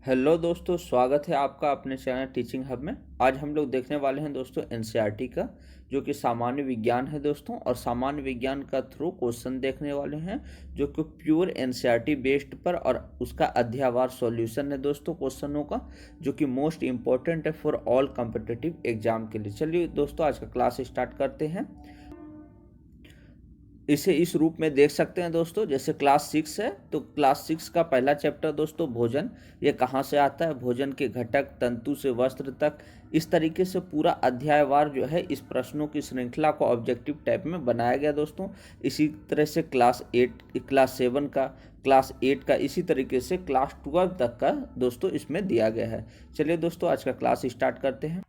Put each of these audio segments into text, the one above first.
Hello दोस्तों, स्वागत है आपका अपने चैनल टीचिंग हब में। आज हम लोग देखने वाले हैं दोस्तों एनसीईआरटी का, जो कि सामान्य विज्ञान है दोस्तों। और सामान्य विज्ञान का थ्रू क्वेश्चन देखने वाले हैं जो कि प्योर एनसीईआरटी बेस्ड पर, और उसका अध्यायवार सॉल्यूशन है दोस्तों क्वेश्चनों का, जो कि मोस्ट इम्पोर्टेंट है फॉर ऑल कॉम्पिटिटिव एग्जाम के लिए। चलिए दोस्तों, आज का क्लास स्टार्ट करते हैं। इसे इस रूप में देख सकते हैं दोस्तों, जैसे क्लास 6 है तो क्लास 6 का पहला चैप्टर दोस्तों भोजन, ये कहाँ से आता है, भोजन के घटक, तंतु से वस्त्र तक। इस तरीके से पूरा अध्यायवार जो है इस प्रश्नों की श्रृंखला को ऑब्जेक्टिव टाइप में बनाया गया दोस्तों। इसी तरह से क्लास 7 का, क्लास 8 का, इसी तरीके से क्लास 12 तक का दोस्तों इसमें दिया गया है। चलिए दोस्तों, आज का क्लास स्टार्ट करते हैं।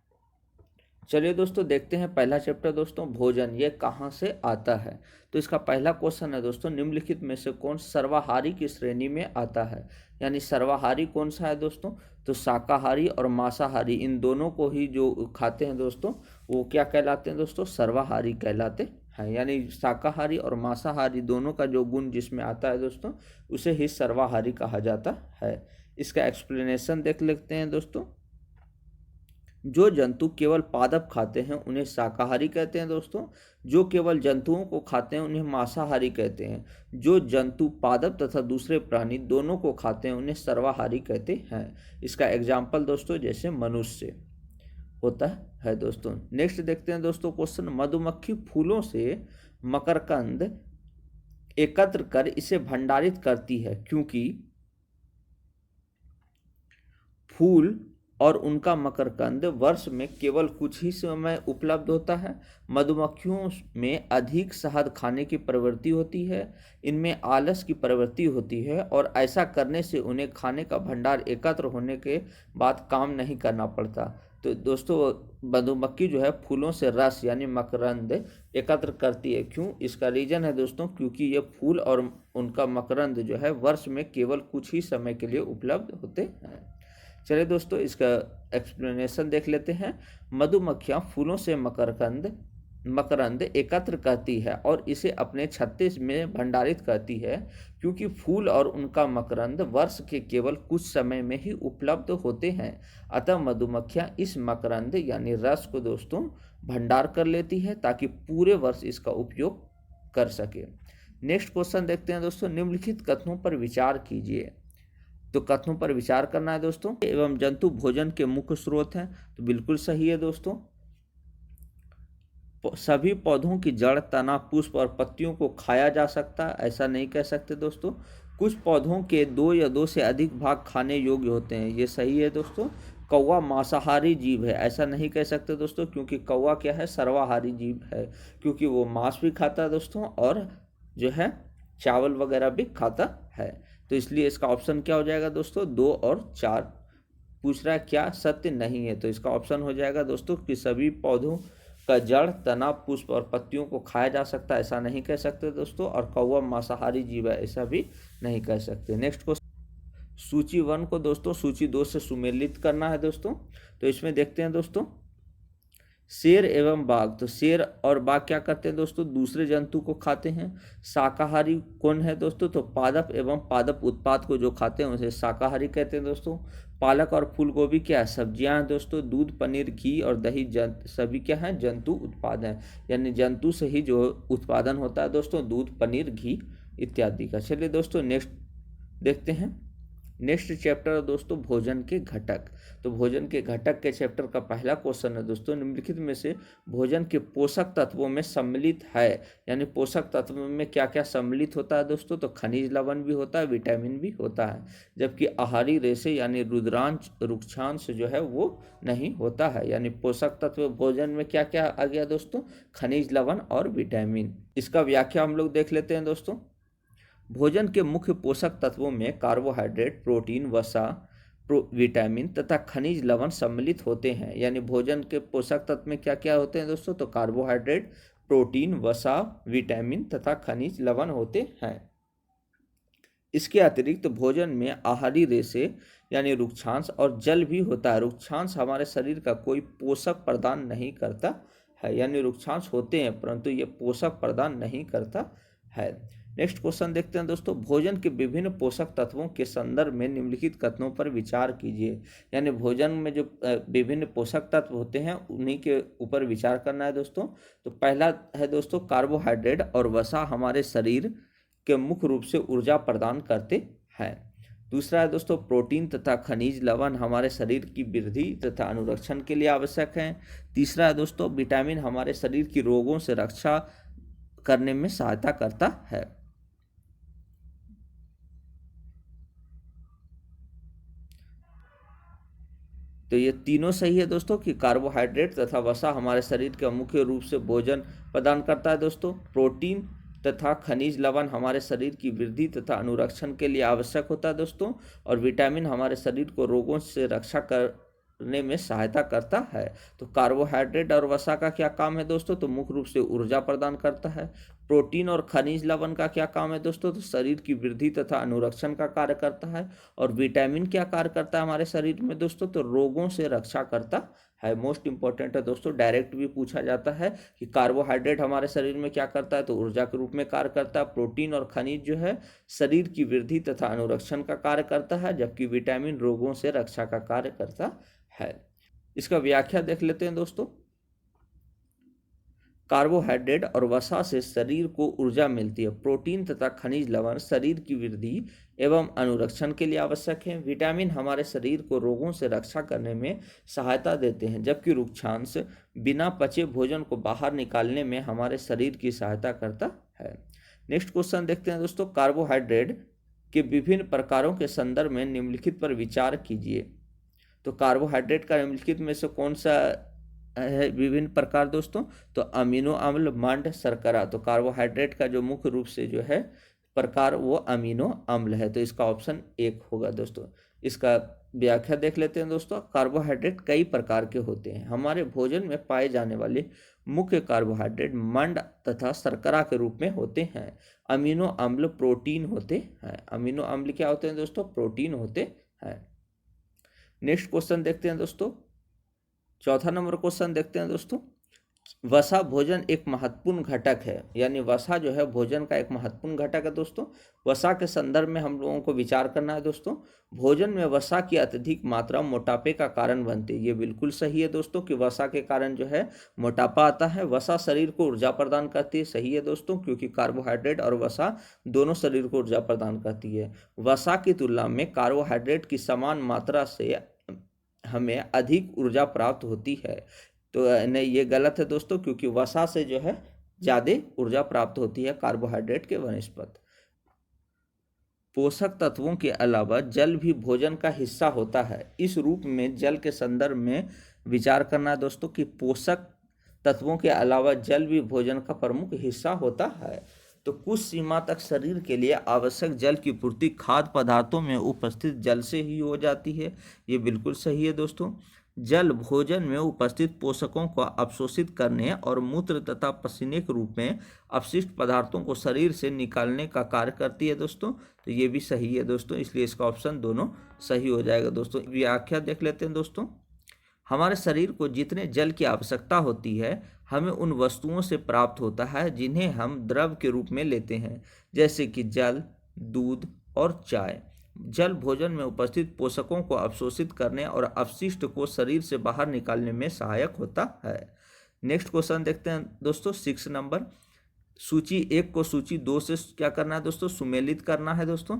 चलिए दोस्तों, देखते हैं पहला चैप्टर दोस्तों भोजन, ये कहाँ से आता है। तो इसका पहला क्वेश्चन है दोस्तों, निम्नलिखित में से कौन सर्वाहारी की श्रेणी में आता है। यानी सर्वाहारी कौन सा है दोस्तों, तो शाकाहारी और मांसाहारी इन दोनों को ही जो खाते हैं दोस्तों, वो क्या कहलाते हैं दोस्तों, सर्वाहारी कहलाते हैं। यानी शाकाहारी और मांसाहारी दोनों का जो गुण जिसमें आता है दोस्तों, उसे ही सर्वाहारी कहा जाता है। इसका एक्सप्लेनेशन देख लेते हैं दोस्तों। जो जंतु केवल पादप खाते हैं उन्हें शाकाहारी कहते हैं दोस्तों। जो केवल जंतुओं को खाते हैं उन्हें मांसाहारी कहते हैं। जो जंतु पादप तथा दूसरे प्राणी दोनों को खाते हैं उन्हें सर्वाहारी कहते हैं। इसका एग्जाम्पल दोस्तों जैसे मनुष्य होता है दोस्तों। नेक्स्ट देखते हैं दोस्तों क्वेश्चन, मधुमक्खी फूलों से मकरकंद एकत्र कर इसे भंडारित करती है, क्योंकि फूल और उनका मकरकंद वर्ष में केवल कुछ ही समय उपलब्ध होता है। मधुमक्खियों में अधिक शहद खाने की प्रवृत्ति होती है, इनमें आलस की प्रवृत्ति होती है, और ऐसा करने से उन्हें खाने का भंडार एकत्र होने के बाद काम नहीं करना पड़ता। तो दोस्तों, मधुमक्खी जो है फूलों से रस यानी मकरंद एकत्र करती है। क्यों? इसका रीजन है दोस्तों, क्योंकि ये फूल और उनका मकरंद जो है वर्ष में केवल कुछ ही समय के लिए उपलब्ध होते हैं। चलिए दोस्तों, इसका एक्सप्लेनेशन देख लेते हैं। मधुमक्खियां फूलों से मकरंद एकत्र करती है और इसे अपने छत्ते में भंडारित करती है, क्योंकि फूल और उनका मकरंद वर्ष के केवल कुछ समय में ही उपलब्ध होते हैं। अतः मधुमक्खियां इस मकरंद यानी रस को दोस्तों भंडार कर लेती है, ताकि पूरे वर्ष इसका उपयोग कर सके। नेक्स्ट क्वेश्चन देखते हैं दोस्तों, निम्नलिखित कथनों पर विचार कीजिए। तो कथनों पर विचार करना है दोस्तों। एवं जंतु भोजन के मुख्य स्रोत हैं, तो बिल्कुल सही है दोस्तों। सभी पौधों की जड़, तना, पुष्प और पत्तियों को खाया जा सकता है, ऐसा नहीं कह सकते दोस्तों। कुछ पौधों के 2 या 2 से अधिक भाग खाने योग्य होते हैं, ये सही है दोस्तों। कौवा मांसाहारी जीव है, ऐसा नहीं कह सकते दोस्तों, क्योंकि कौवा क्या है, सर्वाहारी जीव है, क्योंकि वो मांस भी खाता है दोस्तों, और जो है चावल वगैरह भी खाता है। तो इसलिए इसका ऑप्शन क्या हो जाएगा दोस्तों, 2 और 4। पूछ रहा है क्या सत्य नहीं है, तो इसका ऑप्शन हो जाएगा दोस्तों कि सभी पौधों का जड़, तना, पुष्प और पत्तियों को खाया जा सकता है, ऐसा नहीं कह सकते दोस्तों। और कौवा मांसाहारी जीव है, ऐसा भी नहीं कह सकते। नेक्स्ट क्वेश्चन, सूची 1 को दोस्तों सूची 2 से सुमेलित करना है दोस्तों। तो इसमें देखते हैं दोस्तों, शेर एवं बाघ। तो शेर और बाघ क्या करते हैं दोस्तों, दूसरे जंतु को खाते हैं। शाकाहारी कौन है दोस्तों, तो पादप एवं पादप उत्पाद को जो खाते हैं उसे शाकाहारी कहते हैं दोस्तों। पालक और फूल गोभी क्या है, सब्जियां हैं दोस्तों। दूध, पनीर, घी और दही सभी क्या हैं, जंतु उत्पाद हैं। यानी जंतु से ही जो उत्पादन होता है दोस्तों, दूध, पनीर, घी इत्यादि का। चलिए दोस्तों, नेक्स्ट देखते हैं। नेक्स्ट चैप्टर दोस्तों भोजन के घटक। तो भोजन के घटक के चैप्टर का पहला क्वेश्चन है दोस्तों, निम्नलिखित में से भोजन के पोषक तत्वों में सम्मिलित है। यानी पोषक तत्वों में क्या क्या सम्मिलित होता है दोस्तों, तो खनिज लवण भी होता है, विटामिन भी होता है, जबकि आहारी रेशे यानी रुद्रांश, रुक्षांश जो है वो नहीं होता है। यानी पोषक तत्व भोजन में क्या क्या आ गया दोस्तों, खनिज लवण और विटामिन। इसका व्याख्या हम लोग देख लेते हैं दोस्तों। भोजन के मुख्य पोषक तत्वों में कार्बोहाइड्रेट, प्रोटीन, वसा, विटामिन तथा खनिज लवण सम्मिलित होते हैं। यानी भोजन के पोषक तत्व में क्या क्या होते हैं दोस्तों, तो कार्बोहाइड्रेट, प्रोटीन, वसा, विटामिन तथा खनिज लवण होते हैं। इसके अतिरिक्त भोजन में आहारी रेशे यानी रुक्षांश और जल भी होता है। रुक्षांश हमारे शरीर का कोई पोषक प्रदान नहीं करता है, यानी रुक्षांश होते हैं परंतु ये पोषक प्रदान नहीं करता है। नेक्स्ट क्वेश्चन देखते हैं दोस्तों, भोजन के विभिन्न पोषक तत्वों के संदर्भ में निम्नलिखित कथनों पर विचार कीजिए। यानी भोजन में जो विभिन्न पोषक तत्व होते हैं उन्हीं के ऊपर विचार करना है दोस्तों। तो पहला है दोस्तों, कार्बोहाइड्रेट और वसा हमारे शरीर के मुख्य रूप से ऊर्जा प्रदान करते हैं। दूसरा है दोस्तों, प्रोटीन तथा खनिज लवण हमारे शरीर की वृद्धि तथा अनुरक्षण के लिए आवश्यक हैं। तीसरा है दोस्तों, विटामिन हमारे शरीर की रोगों से रक्षा करने में सहायता करता है। तो ये तीनों सही है दोस्तों कि कार्बोहाइड्रेट तथा वसा हमारे शरीर का मुख्य रूप से भोजन प्रदान करता है दोस्तों। प्रोटीन तथा खनिज लवण हमारे शरीर की वृद्धि तथा अनुरक्षण के लिए आवश्यक होता है दोस्तों। और विटामिन हमारे शरीर को रोगों से रक्षा करने में सहायता करता है। तो कार्बोहाइड्रेट और वसा का क्या काम है दोस्तों? तो मुख्य रूप से ऊर्जा प्रदान करता है। प्रोटीन और खनिज लवण का क्या काम है दोस्तों? तो शरीर की वृद्धि तथा अनुरक्षण का कार्य करता है। और विटामिन क्या कार्य करता है हमारे शरीर में दोस्तों? तो रोगों से रक्षा करता है। मोस्ट इंपॉर्टेंट है दोस्तों, डायरेक्ट भी पूछा जाता है कि कार्बोहाइड्रेट हमारे शरीर में क्या करता है? तो ऊर्जा के रूप में कार्य करता है। प्रोटीन और खनिज जो है शरीर की वृद्धि तथा अनुरक्षण का कार्य करता है, जबकि विटामिन रोगों से रक्षा का कार्य करता है। इसका व्याख्या देख लेते हैं दोस्तों। कार्बोहाइड्रेट और वसा से शरीर को ऊर्जा मिलती है। प्रोटीन तथा खनिज लवण शरीर की वृद्धि एवं अनुरक्षण के लिए आवश्यक हैं। विटामिन हमारे शरीर को रोगों से रक्षा करने में सहायता देते हैं, जबकि रुक्षांश बिना पचे भोजन को बाहर निकालने में हमारे शरीर की सहायता करता है। नेक्स्ट क्वेश्चन देखते हैं दोस्तों, कार्बोहाइड्रेट के विभिन्न प्रकारों के संदर्भ में निम्नलिखित पर विचार कीजिए। तो कार्बोहाइड्रेट का निम्नलिखित में से कौन सा है विभिन्न प्रकार दोस्तों? तो अमीनो अम्ल, मंड, शर्करा। तो कार्बोहाइड्रेट का जो मुख्य रूप से जो है प्रकार वो अमीनो अम्ल है, तो इसका ऑप्शन 1 होगा दोस्तों। इसका व्याख्या देख लेते हैं दोस्तों। कार्बोहाइड्रेट कई प्रकार के होते हैं। हमारे भोजन में पाए जाने वाले मुख्य कार्बोहाइड्रेट मंड तथा शर्करा के रूप में होते हैं। अमीनो अम्ल प्रोटीन होते हैं। अमीनो अम्ल क्या होते हैं दोस्तों? प्रोटीन होते हैं। नेक्स्ट क्वेश्चन देखते हैं दोस्तों। चौथा नंबर क्वेश्चन देखते हैं दोस्तों, वसा भोजन एक महत्वपूर्ण घटक है। यानी वसा जो है भोजन का एक महत्वपूर्ण घटक है दोस्तों। वसा के संदर्भ में हम लोगों को विचार करना है दोस्तों। भोजन में वसा की अत्यधिक मात्रा मोटापे का कारण बनती है। ये बिल्कुल सही है दोस्तों कि वसा के कारण जो है मोटापा आता है। वसा शरीर को ऊर्जा प्रदान करती है। सही है दोस्तों, क्योंकि कार्बोहाइड्रेट और वसा दोनों शरीर को ऊर्जा प्रदान करती है। वसा की तुलना में कार्बोहाइड्रेट की समान मात्रा से हमें अधिक ऊर्जा प्राप्त होती है। तो नहीं, ये गलत है दोस्तों, क्योंकि वसा से जो है ज़्यादा ऊर्जा प्राप्त होती है कार्बोहाइड्रेट के वनस्पत। पोषक तत्वों के अलावा जल भी भोजन का हिस्सा होता है। इस रूप में जल के संदर्भ में विचार करना है दोस्तों कि पोषक तत्वों के अलावा जल भी भोजन का प्रमुख हिस्सा होता है। तो कुछ सीमा तक शरीर के लिए आवश्यक जल की पूर्ति खाद्य पदार्थों में उपस्थित जल से ही हो जाती है। ये बिल्कुल सही है दोस्तों। जल भोजन में उपस्थित पोषकों को अवशोषित करने और मूत्र तथा पसीने के रूप में अपशिष्ट पदार्थों को शरीर से निकालने का कार्य करती है दोस्तों। तो ये भी सही है दोस्तों, इसलिए इसका ऑप्शन दोनों सही हो जाएगा दोस्तों। व्याख्या देख लेते हैं दोस्तों। हमारे शरीर को जितने जल की आवश्यकता होती है हमें उन वस्तुओं से प्राप्त होता है जिन्हें हम द्रव के रूप में लेते हैं, जैसे कि जल, दूध और चाय। जल भोजन में उपस्थित पोषकों को अवशोषित करने और अपशिष्ट को शरीर से बाहर निकालने में सहायक होता है। नेक्स्ट क्वेश्चन देखते हैं दोस्तों, 6 नंबर। सूची 1 को सूची 2 से क्या करना है दोस्तों? सुमेलित करना है दोस्तों।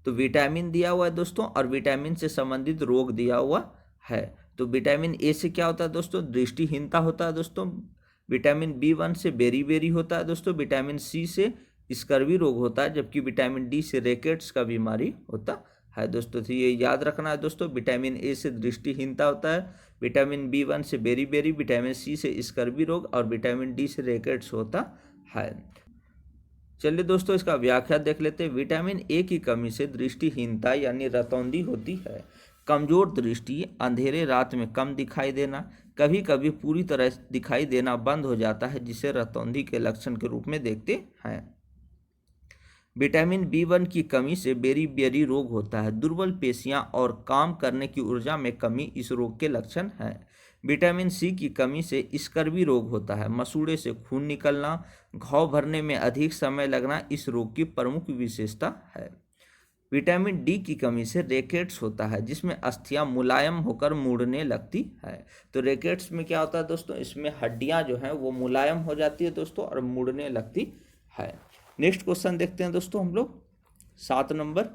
तो विटामिन दिया हुआ है दोस्तों और विटामिन से संबंधित रोग दिया हुआ है। तो विटामिन ए से क्या होता है दोस्तों? दृष्टिहीनता होता है दोस्तों। विटामिन B1 से बेरी होता है दोस्तों। विटामिन सी से स्कर्वी रोग होता है, जबकि विटामिन डी से रैकेट्स का बीमारी होता है दोस्तों। तो ये याद रखना है दोस्तों। विटामिन ए से दृष्टिहीनता होता है, विटामिन B1 से बेरी, विटामिन सी से स्कर्वी रोग और विटामिन डी से रैकेट्स होता है। चलिए दोस्तों, इसका व्याख्या देख लेते हैं। विटामिन ए की कमी से दृष्टिहीनता यानी रतौंधी होती है। कमजोर दृष्टि, अंधेरे रात में कम दिखाई देना, कभी कभी पूरी तरह दिखाई देना बंद हो जाता है, जिसे रतौंधी के लक्षण के रूप में देखते हैं। विटामिन B1 की कमी से बेरी रोग होता है। दुर्बल पेशियां और काम करने की ऊर्जा में कमी इस रोग के लक्षण हैं। विटामिन सी की कमी से स्कर्वी रोग होता है। मसूड़े से खून निकलना, घाव भरने में अधिक समय लगना इस रोग की प्रमुख विशेषता है। विटामिन डी की कमी से रेकेट्स होता है, जिसमें अस्थियां मुलायम होकर मुड़ने लगती है। तो रेकेट्स में क्या होता है दोस्तों, इसमें हड्डियां जो हैं वो मुलायम हो जाती है दोस्तों और मुड़ने लगती है। नेक्स्ट क्वेश्चन देखते हैं दोस्तों हम लोग 7 नंबर।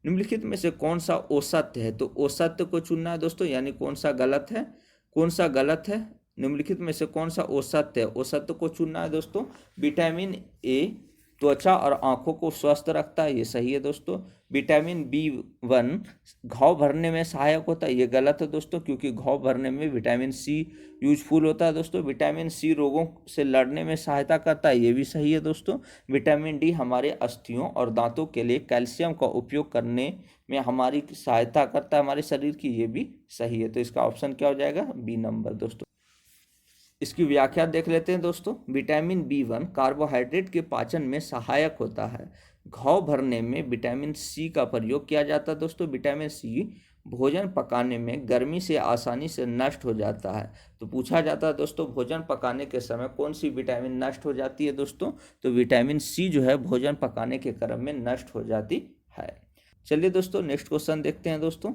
निम्नलिखित में से कौन सा औसत्य है? तो औसत्य को चुनना है दोस्तों, यानी कौन सा गलत है, कौन सा गलत है। निम्नलिखित में से कौन सा औसत्य है? औसत्य को चुनना है दोस्तों। विटामिन ए त्वचा और आंखों को स्वस्थ रखता है, ये सही है दोस्तों। विटामिन B1 घाव भरने में सहायक होता है, ये गलत है दोस्तों, क्योंकि घाव भरने में विटामिन सी यूजफुल होता है दोस्तों। विटामिन सी रोगों से लड़ने में सहायता करता है, ये भी सही है दोस्तों। विटामिन डी हमारे अस्थियों और दांतों के लिए कैल्शियम का उपयोग करने में हमारी सहायता करता है हमारे शरीर की, ये भी सही है। तो इसका ऑप्शन क्या हो जाएगा? बी नंबर दोस्तों। इसकी व्याख्या देख लेते हैं दोस्तों। विटामिन B1 कार्बोहाइड्रेट के पाचन में सहायक होता है। घाव भरने में विटामिन सी का प्रयोग किया जाता है दोस्तों। विटामिन सी भोजन पकाने में गर्मी से आसानी से नष्ट हो जाता है। तो पूछा जाता है दोस्तों, भोजन पकाने के समय कौन सी विटामिन नष्ट हो जाती है दोस्तों? तो विटामिन सी जो है भोजन पकाने के क्रम में नष्ट हो जाती है। चलिए दोस्तों नेक्स्ट क्वेश्चन देखते हैं दोस्तों।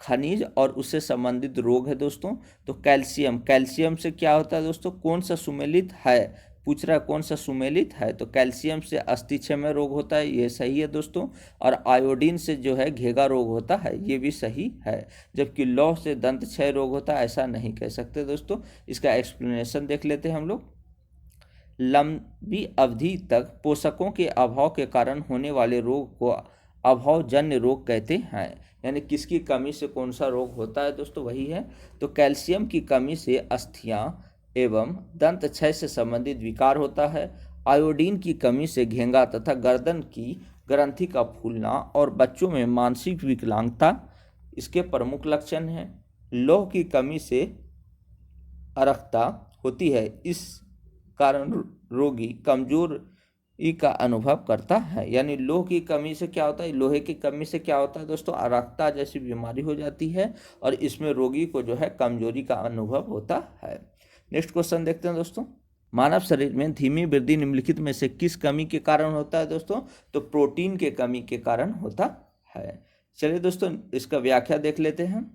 खनिज और उससे संबंधित रोग है दोस्तों। तो कैल्शियम, कैल्शियम से क्या होता है दोस्तों? कौन सा सुमेलित है? पूछ रहा है कौन सा सुमेलित है। तो कैल्शियम से अस्थिक्षय रोग होता है, ये सही है दोस्तों। और आयोडीन से जो है घेगा रोग होता है, ये भी सही है। जबकि लौह से दंत क्षय रोग होता है, ऐसा नहीं कह सकते दोस्तों। इसका एक्सप्लेनेशन देख लेते हैं हम लोग। लंबी अवधि तक पोषकों के अभाव के कारण होने वाले रोग को अभावजन्य रोग कहते हैं। यानी किसकी कमी से कौन सा रोग होता है दोस्तों? वही है। तो कैल्शियम की कमी से अस्थियां एवं दंत क्षय से संबंधित विकार होता है। आयोडीन की कमी से घेंगा तथा गर्दन की ग्रंथि का फूलना और बच्चों में मानसिक विकलांगता इसके प्रमुख लक्षण हैं। लौह की कमी से अरक्ता होती है, इस कारण रोगी कमजोरी का अनुभव करता है। यानी लोह की कमी से क्या होता है? लोहे की कमी से क्या होता है दोस्तों? अरक्ता जैसी बीमारी हो जाती है और इसमें रोगी को जो है कमजोरी का अनुभव होता है। नेक्स्ट क्वेश्चन देखते हैं दोस्तों। मानव शरीर में धीमी वृद्धि निम्नलिखित में से किस कमी के कारण होता है दोस्तों? तो प्रोटीन के कमी के कारण होता है। चलिए दोस्तों इसका व्याख्या देख लेते हैं।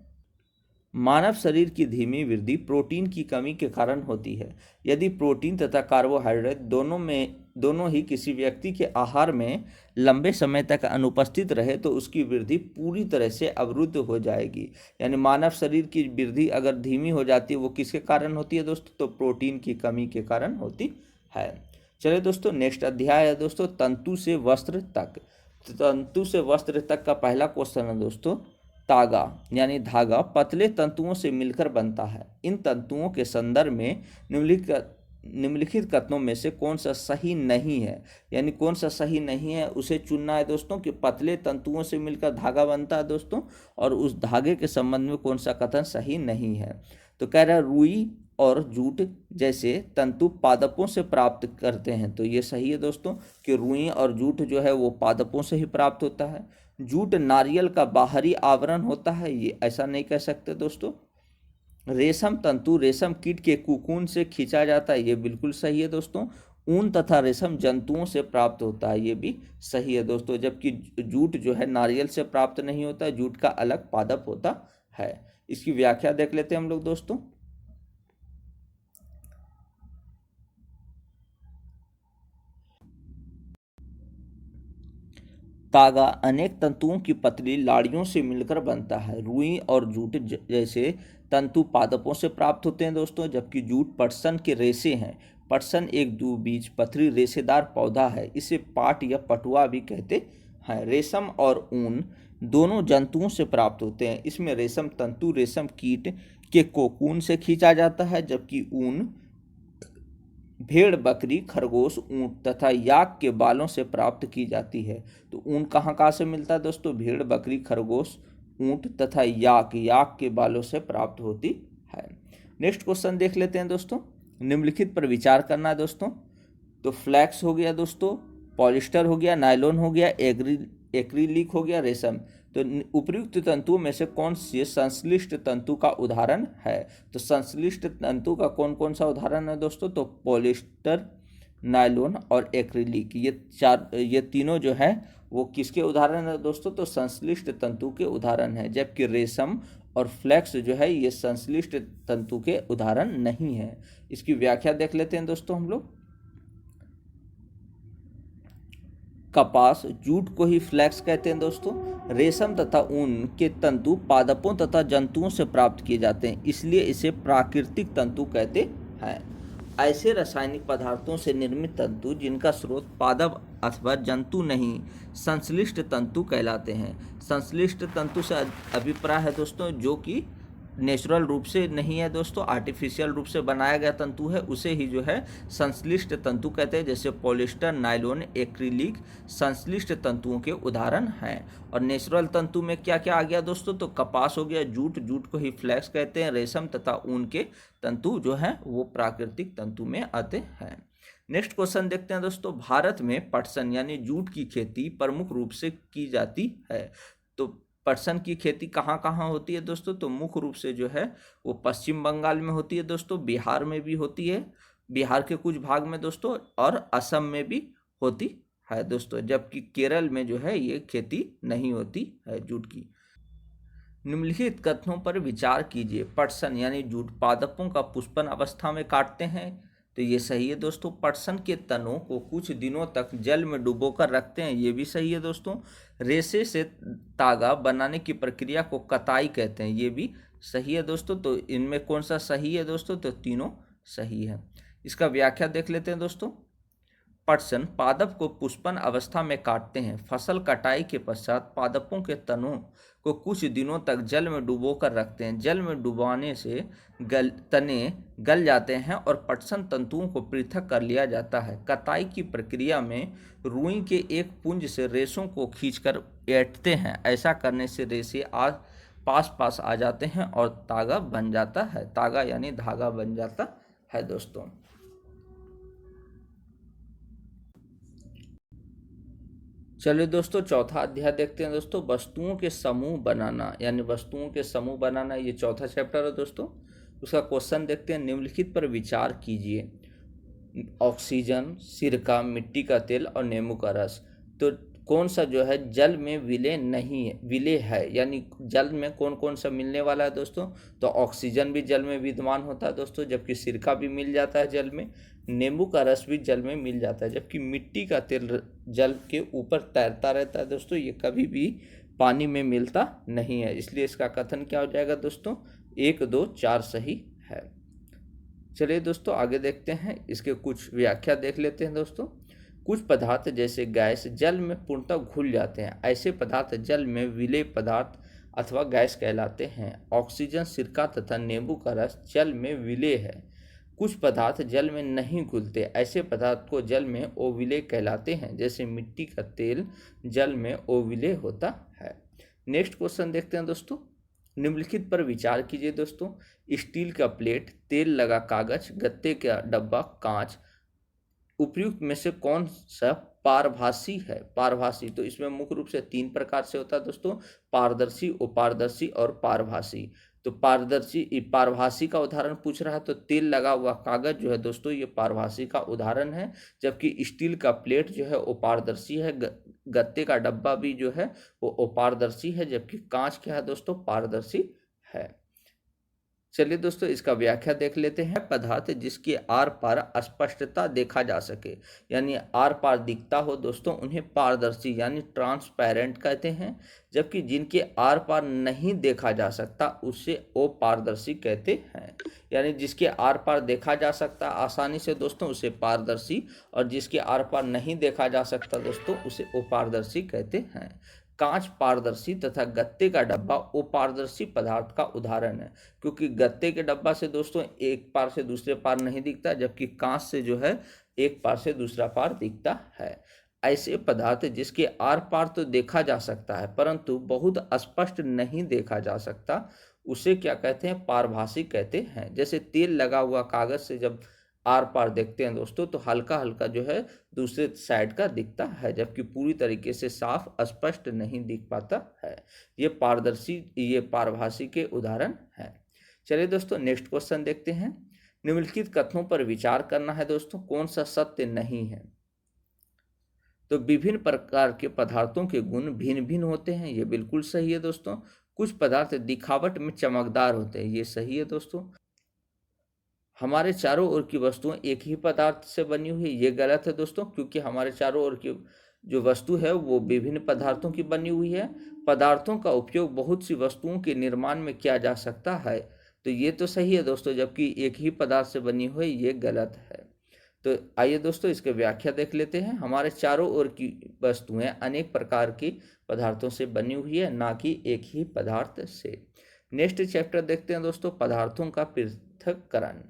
मानव शरीर की धीमी वृद्धि प्रोटीन की कमी के कारण होती है। यदि प्रोटीन तथा कार्बोहाइड्रेट दोनों ही किसी व्यक्ति के आहार में लंबे समय तक अनुपस्थित रहे तो उसकी वृद्धि पूरी तरह से अवरुद्ध हो जाएगी। यानी मानव शरीर की वृद्धि अगर धीमी हो जाती है वो किसके कारण होती है दोस्तों? तो प्रोटीन की कमी के कारण होती है। चलिए दोस्तों नेक्स्ट अध्याय है दोस्तों तंतु से वस्त्र तक। तंतु से वस्त्र तक का पहला क्वेश्चन है दोस्तों। तागा यानी धागा पतले तंतुओं से मिलकर बनता है। इन तंतुओं के संदर्भ में निम्नलिखित कथनों में से कौन सा सही नहीं है? यानी कौन सा सही नहीं है उसे चुनना है दोस्तों। कि पतले तंतुओं से मिलकर धागा बनता है दोस्तों, और उस धागे के संबंध में कौन सा कथन सही नहीं है? तो कह रहा है रुई और जूट जैसे तंतु पादपों से प्राप्त करते हैं। तो ये सही है दोस्तों कि रुई और जूट जो है वो पादपों से ही प्राप्त होता है। जूट नारियल का बाहरी आवरण होता है, ये ऐसा नहीं कह सकते दोस्तों। रेशम तंतु रेशम कीट के कुकून से खींचा जाता है, ये बिल्कुल सही है दोस्तों। ऊन तथा रेशम जंतुओं से प्राप्त होता है, ये भी सही है दोस्तों। जबकि जूट जो है नारियल से प्राप्त नहीं होता है, जूट का अलग पादप होता है। इसकी व्याख्या देख लेते हैं हम लोग दोस्तों। तागा अनेक तंतुओं की पतली लाड़ियों से मिलकर बनता है। रुई और जूट जैसे तंतु पादपों से प्राप्त होते हैं दोस्तों, जबकि जूट पटसन के रेशे हैं। पटसन एक द्विबीज पथरी रेशेदार पौधा है, इसे पाट या पटुआ भी कहते हैं। रेशम और ऊन दोनों जंतुओं से प्राप्त होते हैं। इसमें रेशम तंतु रेशम कीट के कोकून से खींचा जाता है, जबकि ऊन भेड़ बकरी खरगोश ऊंट तथा याक के बालों से प्राप्त की जाती है। तो ऊन कहाँ से मिलता है दोस्तों? भेड़ बकरी खरगोश ऊंट तथा याक के बालों से प्राप्त होती है। नेक्स्ट क्वेश्चन देख लेते हैं दोस्तों। निम्नलिखित पर विचार करना है दोस्तों। तो फ्लैक्स हो गया दोस्तों, पॉलिस्टर हो गया, नायलॉन हो गया, एक्रिलिक हो गया, रेशम। तो उपयुक्त तंतुओं में से कौन सी संश्लिष्ट तंतु का उदाहरण है? तो संश्लिष्ट तंतु का कौन कौन सा उदाहरण है दोस्तों? तो पॉलिएस्टर, नायलॉन और एक्रिलिक, ये तीनों जो है वो किसके उदाहरण है दोस्तों? तो संश्लिष्ट तंतु के उदाहरण है। जबकि रेशम और फ्लैक्स जो है ये संश्लिष्ट तंतु के उदाहरण नहीं है। इसकी व्याख्या देख लेते हैं दोस्तों हम लोग। कपास, जूट को ही फ्लैक्स कहते हैं दोस्तों। रेशम तथा ऊन के तंतु पादपों तथा जंतुओं से प्राप्त किए जाते हैं, इसलिए इसे प्राकृतिक तंतु कहते हैं। ऐसे रासायनिक पदार्थों से निर्मित तंतु जिनका स्रोत पादप अथवा जंतु नहीं, संश्लिष्ट तंतु कहलाते हैं। संश्लिष्ट तंतु से अभिप्राय है दोस्तों जो कि नेचुरल रूप से नहीं है दोस्तों, आर्टिफिशियल रूप से बनाया गया तंतु है, उसे ही जो है संश्लिष्ट तंतु कहते हैं। जैसे पॉलिएस्टर, नायलॉन, एक्रिलिक संश्लिष्ट तंतुओं के उदाहरण हैं। और नेचुरल तंतु में क्या क्या आ गया दोस्तों? तो कपास हो गया, जूट को ही फ्लैक्स कहते हैं, रेशम तथा ऊन के तंतु जो हैं वो प्राकृतिक तंतु में आते हैं। नेक्स्ट क्वेश्चन देखते हैं दोस्तों। भारत में पटसन यानी जूट की खेती प्रमुख रूप से की जाती है। तो पटसन की खेती कहाँ कहाँ होती है दोस्तों? तो मुख्य रूप से जो है वो पश्चिम बंगाल में होती है दोस्तों, बिहार में भी होती है, बिहार के कुछ भाग में दोस्तों, और असम में भी होती है दोस्तों। जबकि केरल में जो है ये खेती नहीं होती है जूट की। निम्नलिखित कथनों पर विचार कीजिए। पटसन यानी जूट पादपों का पुष्पन अवस्था में काटते हैं, तो ये सही है दोस्तों। पटसन के तनों को कुछ दिनों तक जल में डुबोकर रखते हैं, ये भी सही है दोस्तों। रेशे से तागा बनाने की प्रक्रिया को कताई कहते हैं, ये भी सही है दोस्तों। तो इनमें कौन सा सही है दोस्तों? तो तीनों सही है। इसका व्याख्या देख लेते हैं दोस्तों। पटसन पादप को पुष्पन अवस्था में काटते हैं। फसल कटाई के पश्चात पादपों के तनों को कुछ दिनों तक जल में डुबोकर रखते हैं। जल में डुबाने से तने गल जाते हैं और पटसन तंतुओं को पृथक कर लिया जाता है। कताई की प्रक्रिया में रुई के एक पुंज से रेशों को खींचकर ऐंठते हैं। ऐसा करने से रेशे पास आ जाते हैं और तागा बन जाता है। तागा यानी धागा बन जाता है दोस्तों। चलिए दोस्तों चौथा अध्याय देखते हैं दोस्तों। वस्तुओं के समूह बनाना यानी वस्तुओं के समूह बनाना, ये चौथा चैप्टर है दोस्तों। उसका क्वेश्चन देखते हैं। निम्नलिखित पर विचार कीजिए। ऑक्सीजन, सिरका, मिट्टी का तेल और नींबू का रस, तो कौन सा जो है जल में विलेय है, यानी जल में कौन कौन सा मिलने वाला है दोस्तों? तो ऑक्सीजन भी जल में विद्यमान होता है दोस्तों, जबकि सिरका भी मिल जाता है जल में, नींबू का रस भी जल में मिल जाता है, जबकि मिट्टी का तेल जल के ऊपर तैरता रहता है दोस्तों, ये कभी भी पानी में मिलता नहीं है। इसलिए इसका कथन क्या हो जाएगा दोस्तों? 1, 2, 4 सही है। चलिए दोस्तों आगे देखते हैं, इसके कुछ व्याख्या देख लेते हैं दोस्तों। कुछ पदार्थ जैसे गैस जल में पूर्णतः घुल जाते हैं, ऐसे पदार्थ जल में विलेय पदार्थ अथवा गैस कहलाते हैं। ऑक्सीजन, सिरका तथा नींबू का रस जल में विलेय है। कुछ पदार्थ जल में नहीं घुलते, ऐसे पदार्थ को जल में अविलेय कहलाते हैं। जैसे मिट्टी का तेल जल में अविलेय होता है। नेक्स्ट क्वेश्चन देखते हैं दोस्तों। निम्नलिखित पर विचार कीजिए दोस्तों। स्टील का प्लेट, तेल लगा कागज, गत्ते का डब्बा, कांच, उपयुक्त में से कौन सा पारभासी है? पारभासी तो इसमें मुख्य रूप से 3 प्रकार से होता है दोस्तों, पारदर्शी, अपारदर्शी और पारभासी। तो पारभासी का उदाहरण पूछ रहा है, तो तेल लगा हुआ कागज जो है दोस्तों ये पारभासी का उदाहरण है। जबकि स्टील का प्लेट जो है वो पारदर्शी है, गत्ते का डब्बा भी जो है वो अपारदर्शी है, जबकि कांच क्या है दोस्तों? पारदर्शी है। चलिए दोस्तों इसका व्याख्या देख लेते हैं। पदार्थ जिसके आर पार स्पष्टता देखा जा सके, यानी आर पार दिखता हो दोस्तों, उन्हें पारदर्शी यानी ट्रांसपेरेंट कहते हैं। जबकि जिनके आर पार नहीं देखा जा सकता उसे अपारदर्शी कहते हैं। यानी जिसके आर पार देखा जा सकता आसानी से दोस्तों उसे पारदर्शी, और जिसके आर पार नहीं देखा जा सकता दोस्तों उसे अपारदर्शी कहते हैं। कांच पारदर्शी तथा गत्ते का डब्बा अपारदर्शी पदार्थ का उदाहरण है, क्योंकि गत्ते के डब्बा से दोस्तों एक पार से दूसरे पार नहीं दिखता, जबकि कांच से जो है एक पार से दूसरा पार दिखता है। ऐसे पदार्थ जिसके आर पार तो देखा जा सकता है परंतु बहुत स्पष्ट नहीं देखा जा सकता, उसे क्या कहते हैं? पारभासी कहते हैं। जैसे तेल लगा हुआ कागज से जब आर पार देखते हैं दोस्तों तो हल्का हल्का जो है दूसरे साइड का दिखता है, जबकि पूरी तरीके से साफ स्पष्ट नहीं दिख पाता है। ये पारभासी के उदाहरण हैं। चलिए दोस्तों नेक्स्ट क्वेश्चन देखते हैं। निम्नलिखित कथनों पर विचार करना है दोस्तों, कौन सा सत्य नहीं है। तो विभिन्न प्रकार के पदार्थों के गुण भिन्न भिन्न होते हैं, ये बिल्कुल सही है दोस्तों। कुछ पदार्थ दिखावट में चमकदार होते हैं, ये सही है दोस्तों। हमारे चारों ओर की वस्तुएं एक ही पदार्थ से बनी हुई है, ये गलत है दोस्तों, क्योंकि हमारे चारों ओर की जो वस्तु है वो विभिन्न पदार्थों की बनी हुई है। पदार्थों का उपयोग बहुत सी वस्तुओं के निर्माण में किया जा सकता है, तो ये तो सही है दोस्तों, जबकि एक ही पदार्थ से बनी हुई ये गलत है। तो आइए दोस्तों इसके व्याख्या देख लेते हैं। हमारे चारों ओर की वस्तुएं अनेक प्रकार की पदार्थों से बनी हुई है, ना कि एक ही पदार्थ से। नेक्स्ट चैप्टर देखते हैं दोस्तों, पदार्थों का पृथक्करण।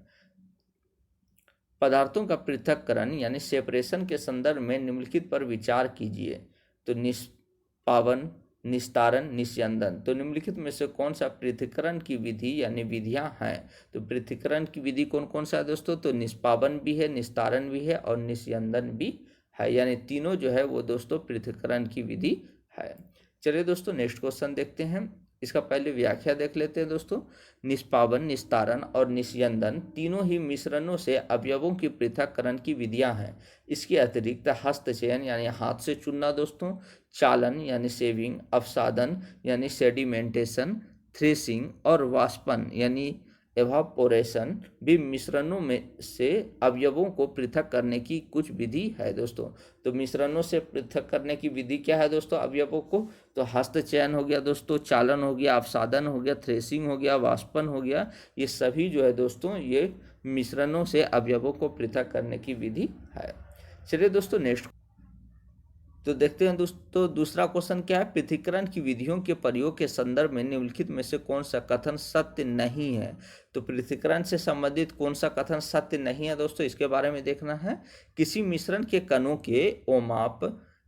पदार्थों का पृथक्करण यानी सेपरेशन के संदर्भ में निम्नलिखित पर विचार कीजिए। तो निष्पावन, निस्तारण, निस्यंदन। तो निम्नलिखित में से कौन सा पृथक्करण की विधि यानी विधियां हैं। तो पृथक्करण की विधि कौन कौन सा है दोस्तों। तो निष्पावन भी है, निस्तारण भी है और निस्यंदन भी है, यानी तीनों जो है वो दोस्तों पृथक्करण की विधि है। चलिए दोस्तों नेक्स्ट क्वेश्चन देखते हैं। इसका पहले व्याख्या देख लेते हैं दोस्तों। निष्पावन, निस्तारण और निस्यंदन तीनों ही मिश्रणों से अवयवों की पृथक्करण की विधियां हैं। इसके अतिरिक्त हस्तचयन यानी हाथ से चुनना दोस्तों, चालन यानी सेविंग, अवसादन यानी सेडिमेंटेशन, थ्रेसिंग और वाष्पन यानी एवापोरेशन भी मिश्रणों में से अवयवों को पृथक करने की कुछ विधि है दोस्तों। तो मिश्रणों से पृथक करने की विधि क्या है दोस्तों अवयवों को। तो हस्तचयन हो गया दोस्तों, चालन हो गया, अवसादन हो गया, थ्रेसिंग हो गया, वाष्पन हो गया, ये सभी जो है दोस्तों ये मिश्रणों से अवयवों को पृथक करने की विधि है। चलिए दोस्तों नेक्स्ट तो देखते हैं दोस्तों दूसरा क्वेश्चन क्या है। पृथक्करण की विधियों के प्रयोग के संदर्भ में निम्नलिखित में से कौन सा कथन सत्य नहीं है। तो पृथक्करण से संबंधित कौन सा कथन सत्य नहीं है दोस्तों, इसके बारे में देखना है। किसी मिश्रण के कणों के ओमाप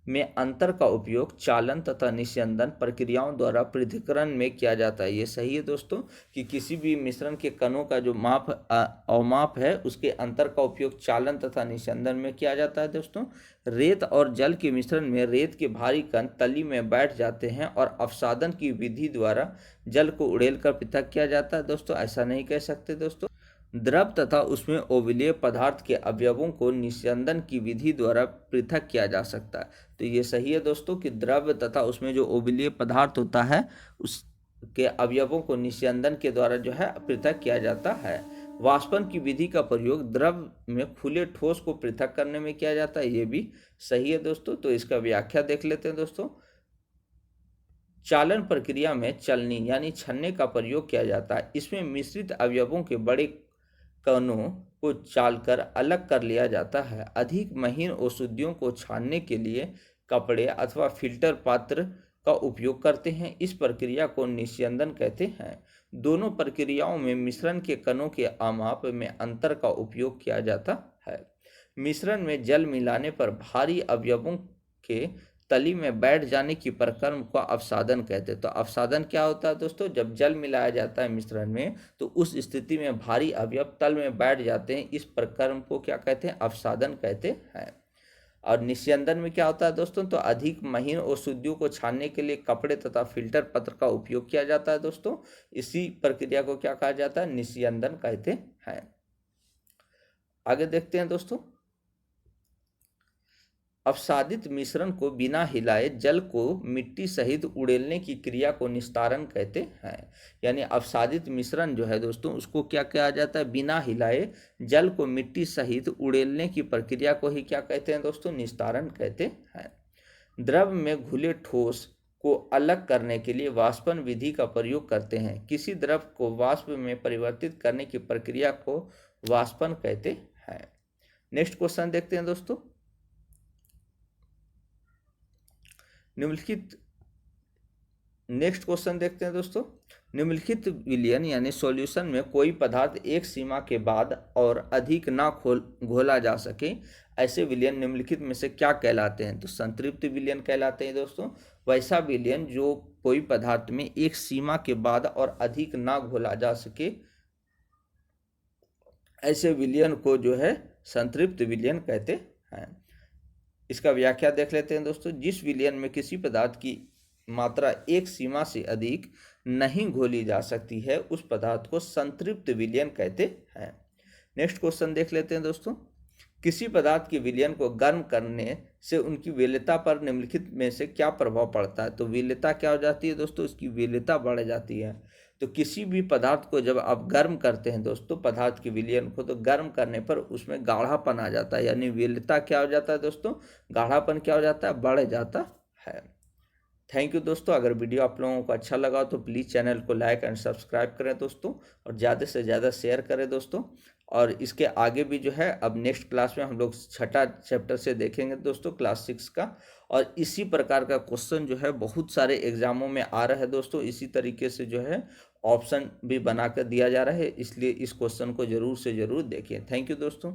में अंतर का उपयोग चालन तथा निस्यंदन प्रक्रियाओं द्वारा पृथक्करण में किया जाता है, ये सही है दोस्तों। कि किसी भी मिश्रण के कणों का जो अवमाप है उसके अंतर का उपयोग चालन तथा निस्यंदन में किया जाता है दोस्तों। रेत और जल के मिश्रण में रेत के भारी कण तली में बैठ जाते हैं और अवसादन की विधि द्वारा जल को उड़ेल कर पृथक किया जाता है दोस्तों, ऐसा नहीं कह सकते दोस्तों। द्रव तथा उसमें ओविलीय पदार्थ के अवयवों को निस्यंदन की विधि द्वारा पृथक किया जा सकता है, तो ये सही है दोस्तों कि द्रव तथा उसमें जो ओविलीय पदार्थ होता है उसके अवयवों को निस्यंदन के द्वारा जो है पृथक किया जाता है। वाष्पन की विधि का प्रयोग द्रव में खुले ठोस को पृथक करने में किया जाता है, ये भी सही है दोस्तों। तो इसका व्याख्या देख लेते हैं दोस्तों। चालन प्रक्रिया में चलनी यानी छन्ने का प्रयोग किया जाता है। इसमें मिश्रित अवयवों के बड़े कणों को चालकर अलग कर लिया जाता है। अधिक महीन औषधियों को छानने के लिए कपड़े अथवा फिल्टर पात्र का उपयोग करते हैं। इस प्रक्रिया को निस्यंदन कहते हैं। दोनों प्रक्रियाओं में मिश्रण के कणों के आमाप में अंतर का उपयोग किया जाता है। मिश्रण में जल मिलाने पर भारी अवयवों के तली में बैठ जाने की प्रक्रम को अवसादन कहते हैं। तो अवसादन क्या होता है दोस्तों, जब जल मिलाया जाता है मिश्रण में तो उस स्थिति में भारी अवयव तल में बैठ जाते हैं, इस प्रक्रम को क्या कहते हैं, अवसादन कहते हैं। और निस्यंदन में क्या होता है दोस्तों, तो अधिक महीन औषधियों को छानने के लिए कपड़े तथा फिल्टर पत्र का उपयोग किया जाता है दोस्तों। इसी प्रक्रिया को क्या कहा जाता है, निस्यंदन कहते हैं। आगे देखते हैं दोस्तों। अवसादित मिश्रण को बिना हिलाए जल को मिट्टी सहित उड़ेलने की क्रिया को निस्तारण कहते हैं। यानी अवसादित मिश्रण जो है दोस्तों उसको क्या कहा जाता है, बिना हिलाए जल को मिट्टी सहित उड़ेलने की प्रक्रिया को ही क्या कहते हैं दोस्तों, निस्तारण कहते हैं। द्रव में घुले ठोस को अलग करने के लिए वाष्पन विधि का प्रयोग करते हैं। किसी द्रव को वाष्प में परिवर्तित करने की प्रक्रिया को वाष्पन कहते हैं। नेक्स्ट क्वेश्चन देखते हैं दोस्तों। नेक्स्ट क्वेश्चन देखते हैं दोस्तों। निम्नलिखित विलयन यानी सॉल्यूशन में कोई पदार्थ एक सीमा के बाद और अधिक ना घोला जा सके, ऐसे विलयन निम्नलिखित में से क्या कहलाते हैं। तो संतृप्त विलयन कहलाते हैं दोस्तों। वैसा विलयन जो कोई पदार्थ में एक सीमा के बाद और अधिक ना घोला जा सके, ऐसे विलयन को जो है संतृप्त विलयन कहते हैं। इसका व्याख्या देख लेते हैं दोस्तों। जिस विलयन में किसी पदार्थ की मात्रा एक सीमा से अधिक नहीं घोली जा सकती है उस पदार्थ को संतृप्त विलयन कहते हैं। नेक्स्ट क्वेश्चन देख लेते हैं दोस्तों। किसी पदार्थ के विलयन को गर्म करने से उनकी विलेयता पर निम्नलिखित में से क्या प्रभाव पड़ता है? तो विलेयता क्या हो जाती है दोस्तों? इसकी विलेयता बढ़ जाती है। तो किसी भी पदार्थ को जब आप गर्म करते हैं दोस्तों, पदार्थ के विलयन को, तो गर्म करने पर उसमें गाढ़ापन आ जाता है, यानी विलेयता क्या हो जाता है दोस्तों? गाढ़ापन क्या हो जाता है? बढ़ जाता है। थैंक यू दोस्तों। अगर वीडियो आप लोगों को अच्छा लगा तो प्लीज़ चैनल को लाइक एंड सब्सक्राइब करें दोस्तों, और ज़्यादा से ज़्यादा शेयर करें दोस्तों। और इसके आगे भी जो है अब नेक्स्ट क्लास में हम लोग छठा चैप्टर से देखेंगे दोस्तों, क्लास 6 का। और इसी प्रकार का क्वेश्चन जो है बहुत सारे एग्जामों में आ रहा है दोस्तों। इसी तरीके से जो है ऑप्शन भी बना कर दिया जा रहा है, इसलिए इस क्वेश्चन को ज़रूर से ज़रूर देखिए। थैंक यू दोस्तों।